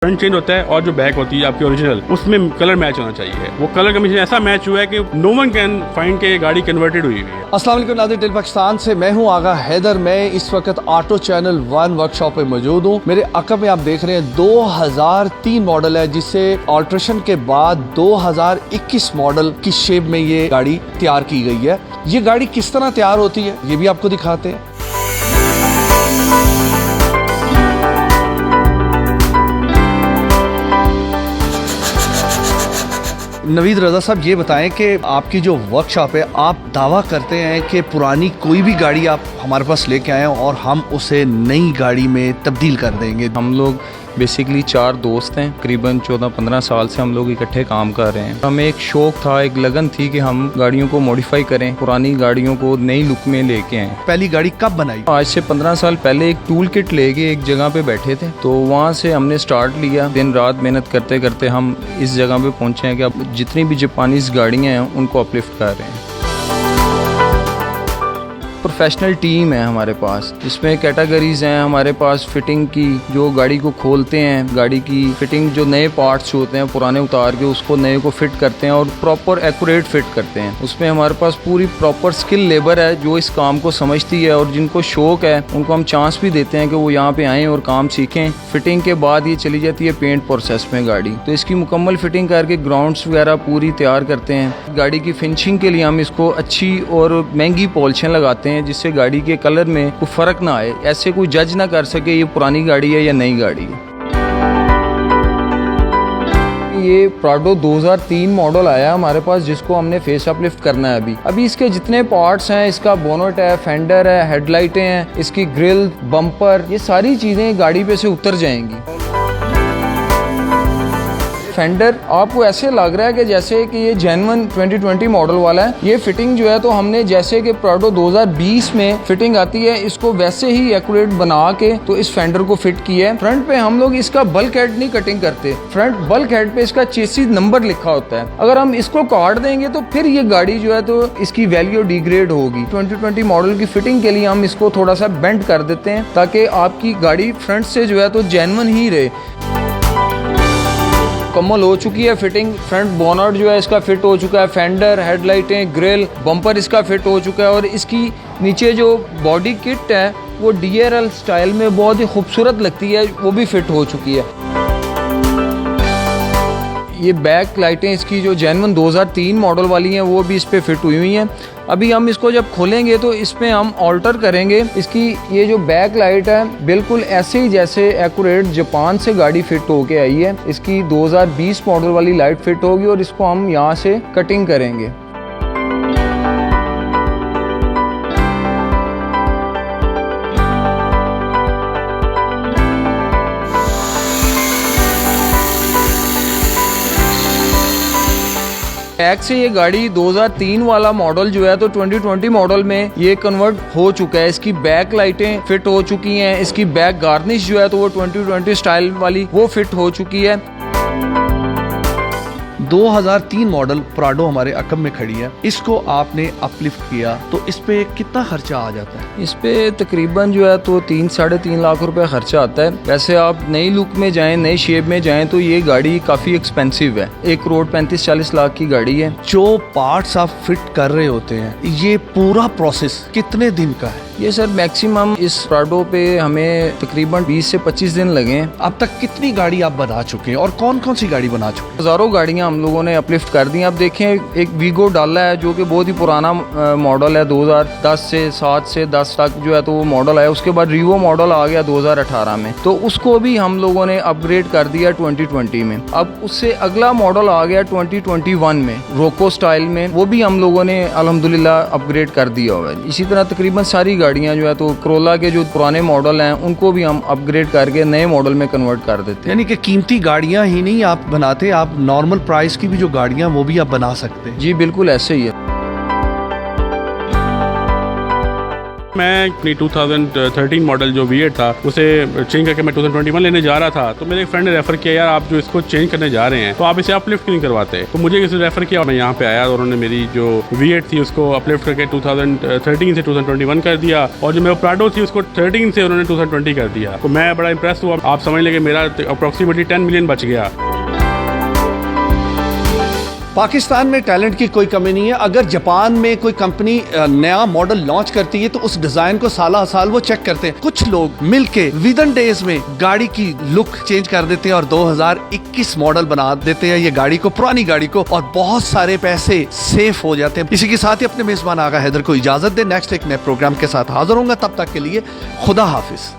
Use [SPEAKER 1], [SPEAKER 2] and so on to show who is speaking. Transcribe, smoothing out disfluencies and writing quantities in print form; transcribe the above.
[SPEAKER 1] Front change होता है और जो बैक होती है आपकी ओरिजिनल, उसमें कलर मैच होना चाहिए। वो कलर कमीशन ऐसा मैच हुआ है कि नो वन कैन फाइंड के गाड़ी कन्वर्टेड हुई है।
[SPEAKER 2] अस्सलाम वालेकुम नाज़रीन, टेल पाकिस्तान से मैं हूं आगा हैदर। मैं इस वक्त ऑटो चैनल 1 वर्कशॉप पे मौजूद हूं। मेरे अकब में आप देख रहे हैं 2003 मॉडल है, जिसे ऑल्ट्रेशन के बाद 2021 मॉडल की शेप में ये गाड़ी तैयार की गई है। ये गाड़ी किस तरह तैयार होती है ये भी आपको दिखाते हैं। नवीद रजा साहब, ये बताएं कि आपकी जो वर्कशॉप है, आप दावा करते हैं कि पुरानी कोई भी गाड़ी आप हमारे पास लेके आए और हम उसे नई गाड़ी में तब्दील कर देंगे।
[SPEAKER 3] हम लोग बेसिकली 4 दोस्त हैं, करीबन 14-15 साल से हम लोग इकट्ठे काम कर रहे हैं। हमें एक शौक था, एक लगन थी कि हम गाड़ियों को मॉडिफाई करें, पुरानी गाड़ियों को नई लुक में लेके आएं।
[SPEAKER 2] पहली गाड़ी कब बनाई?
[SPEAKER 3] आज से 15 साल पहले एक टूल किट लेके एक जगह पे बैठे थे, तो वहाँ से हमने स्टार्ट लिया। दिन रात मेहनत करते करते हम इस जगह पे पहुँचे हैं कि अब जितनी भी जापानीज गाड़ियाँ हैं उनको अपलिफ्ट कर रहे हैं। प्रोफेशनल टीम है हमारे पास, इसमें कैटेगरीज हैं हमारे पास। फिटिंग की, जो गाड़ी को खोलते हैं, गाड़ी की फिटिंग, जो नए पार्ट्स होते हैं पुराने उतार के उसको नए को फिट करते हैं और प्रॉपर एक्यूरेट फिट करते हैं। उसमें हमारे पास पूरी प्रॉपर स्किल लेबर है जो इस काम को समझती है, और जिनको शौक है उनको हम चांस भी देते हैं कि वो यहाँ पे आएँ और काम सीखें। फिटिंग के बाद ये चली जाती है पेंट प्रोसेस में गाड़ी, तो इसकी मुकम्मल फिटिंग करके ग्राउंड्स वगैरह पूरी तैयार करते हैं। गाड़ी की फिनिशिंग के लिए हम इसको अच्छी और महंगी पॉलिशें लगाते हैं जिससे गाड़ी के कलर में कोई फर्क ना आए, ऐसे कोई जज ना कर सके ये पुरानी गाड़ी है या नई गाड़ी है। ये प्राडो 2003 मॉडल आया हमारे पास, जिसको हमने फेस अपलिफ्ट करना है। अभी इसके जितने पार्ट्स हैं, इसका बोनट है, फेंडर है, हेडलाइटें हैं, इसकी ग्रिल, बम्पर, ये सारी चीजें गाड़ी पे से उतर जाएंगी। फेंडर आपको ऐसे लग रहा है कि जैसे कि ये जेन्युइन 2020 मॉडल वाला है। ये फिटिंग जो है तो हमने जैसे कि प्राडो 2020 में फिटिंग आती है, इसको वैसे ही एक्यूरेट बना के तो इस फेंडर को फिट किया है। फ्रंट पे हम लोग इसका बल्क हेड नहीं कटिंग करते, फ्रंट बल्क हेड पे इसका चेसिस नंबर लिखा होता है। अगर हम इसको काट देंगे तो फिर ये गाड़ी जो है तो इसकी वैल्यू डिग्रेड होगी। 2020 मॉडल की फिटिंग के लिए हम इसको थोड़ा सा बेंड कर देते हैं ताकि आपकी गाड़ी फ्रंट से जो है तो जेन्युइन ही रहे। मुकम्मल हो चुकी है फिटिंग। फ्रंट बोनट जो है इसका फिट हो चुका है, फेंडर, हेडलाइटें, ग्रिल, बम्पर इसका फिट हो चुका है, और इसकी नीचे जो बॉडी किट है वो DRL स्टाइल में बहुत ही खूबसूरत लगती है, वो भी फिट हो चुकी है। ये बैक लाइटें इसकी जो जेन्युइन 2003 मॉडल वाली हैं वो भी इस पे फिट हुई हैं। अभी हम इसको जब खोलेंगे तो इसमें हम ऑल्टर करेंगे। इसकी ये जो बैक लाइट है बिल्कुल ऐसे ही जैसे एक्यूरेट जापान से गाड़ी फिट होके आई है। इसकी 2020 मॉडल वाली लाइट फिट होगी और इसको हम यहाँ से कटिंग करेंगे। बैक से ये गाड़ी 2003 वाला मॉडल जो है तो 2020 मॉडल में ये कन्वर्ट हो चुका है। इसकी बैक लाइटें फिट हो चुकी हैं, इसकी बैक गार्निश जो है तो वो 2020 स्टाइल वाली वो फिट हो चुकी है।
[SPEAKER 2] 2003 मॉडल प्राडो हमारे अकब में खड़ी है, इसको आपने अपलिफ्ट किया तो इस पे कितना खर्चा आ जाता है?
[SPEAKER 3] इस पे तकरीबन जो है तो 3-3.5 लाख रुपए खर्चा आता है। वैसे आप नई लुक में जाएं, नई शेप में जाएं तो ये गाड़ी काफ़ी एक्सपेंसिव है। 1 करोड़ 35-40 लाख की गाड़ी है।
[SPEAKER 2] जो पार्ट्स आप फिट कर रहे होते हैं, ये पूरा प्रोसेस कितने दिन का है?
[SPEAKER 3] ये सर मैक्सिमम इस प्राडो पे हमें तकरीबन 20 से 25 दिन लगे।
[SPEAKER 2] अब तक कितनी गाड़ी आप बना चुके हैं और कौन कौन सी गाड़ी बना चुके हैं?
[SPEAKER 3] हज़ारों गाड़ियां हम लोगों ने अपलिफ्ट कर दी। अब देखें, एक वीगो डाला है जो कि बहुत ही पुराना मॉडल है, 2010 से 7 से 10 तक जो है तो वो मॉडल है। उसके बाद रीवो मॉडल आ गया 2018 में, तो उसको भी हम लोगों ने अपग्रेड कर दिया 2020 में। अब उससे अगला मॉडल आ गया 2021 में रोको स्टाइल में, वो भी हम लोगों ने अल्हम्दुलिल्लाह अपग्रेड कर दिया हुआ है। इसी तरह तकरीबन सारी गाड़ियां जो है तो कोरोला के जो पुराने मॉडल हैं उनको भी हम अपग्रेड करके नए मॉडल में कन्वर्ट कर देते हैं।
[SPEAKER 2] यानी कि कीमती गाड़ियां ही नहीं आप बनाते, आप नॉर्मल प्राइस की भी जो गाड़ियां वो भी आप बना सकते हैं।
[SPEAKER 3] जी बिल्कुल ऐसे ही है।
[SPEAKER 1] मैं अपनी 2013 मॉडल जो V8 था उसे चेंज करके मैं 2021 लेने जा रहा था, तो मेरे एक फ्रेंड ने रेफर किया, यार आप जो इसको चेंज करने जा रहे हैं तो आप इसे अपलिफ्ट क्यों नहीं करवाते। तो मुझे किसी ने रेफर किया, मैं यहाँ पे आया और उन्होंने मेरी जो V8 थी उसको अपलिफ्ट करके 2013 से 2021 कर दिया, और जो मेरा प्राडो थी उसको 13 से उन्होंने 2020 कर दिया। तो मैं बड़ा इंप्रेस हुआ। आप समझ लें कि मेरा अप्रॉक्सीमेटली 10 मिलियन बच गया।
[SPEAKER 2] पाकिस्तान में टैलेंट की कोई कमी नहीं है। अगर जापान में कोई कंपनी नया मॉडल लॉन्च करती है तो उस डिजाइन को साल साल वो चेक करते हैं। कुछ लोग मिलके विद इन डेज में गाड़ी की लुक चेंज कर देते हैं और 2021 मॉडल बना देते हैं ये गाड़ी को, पुरानी गाड़ी को, और बहुत सारे पैसे सेफ हो जाते हैं। इसी के साथ ही अपने मेजबान आगा हैदर को इजाजत दे। नेक्स्ट एक नए प्रोग्राम के साथ हाजिर होऊंगा, तब तक के लिए खुदा हाफिज।